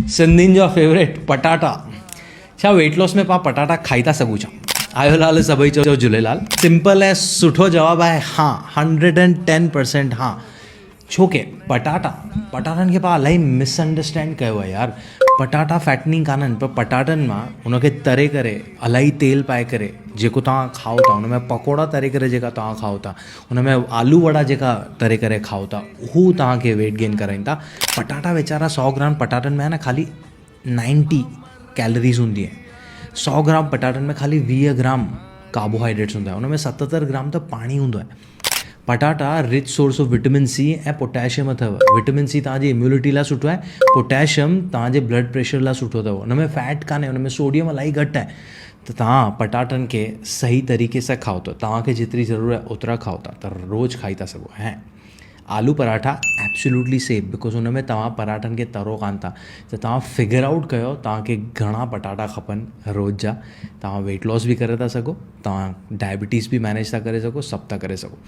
सिंधियुनि जो फेवरेट पटाटा। छा वेट लॉस में पाण पटाटा खाई था सघूं छा? आयो लाल सभई चओ झूलेलाल। सिंपल ऐं सुठो जवाबु आहे हा, 110% हा। छो के पटाटनि खे पाण इलाही मिसअंडरस्टैंड कयो आहे यार। पटाटा फैटनिंग कान्हनि, पर पटाटनि मां उनखे तरे करे इलाही तेल पाए करे जेको तव्हां खाओ था, उन में पकोड़ा तरे करे जेका तव्हां खाओ था, उन में आलू वड़ा जेका तरे करे खाओ था, हू तव्हांखे वेट गेन कराइनि था। पटाटा वीचारा 100 ग्राम पटाटनि में आहे न ख़ाली 90 कैलोरीज़ हूंदी आहे। 100 ग्राम पटाटनि में ख़ाली 20 ग्राम कार्बोहाइड्रेट्स हूंदा आहे, उन में 77 ग्राम त पाणी हूंदो आहे। पटाटा rich source of vitamin C ऐं पोटेशियम अथव। विटामिन सी तव्हांजी इम्यूनिटी लाइ सुठो आहे, पोटेशियम तव्हांजे ब्लड प्रेशर लाइ सुठो अथव। हुन में फैट कान्हे, हुन में सोडियम इलाही घटि आहे। त तव्हां पटाटनि खे सही तरीक़े सां खाओ था, तव्हांखे जेतिरी ज़रूरत आहे ओतिरा खाओ था त रोज़ु खाई था सघो। ऐं आलू पराठा एब्सोल्युटली सेफ, बिकॉज हुन में तव्हां पराठनि खे तरो कान था। त तव्हां फिगर आउट कयो तव्हांखे घणा पटाटा खपनि रोज़ जा। तव्हां वेट लॉस बि करे था सघो, तव्हां डायबिटीज़ बि मैनेज था करे सघो, सभु था करे सघो।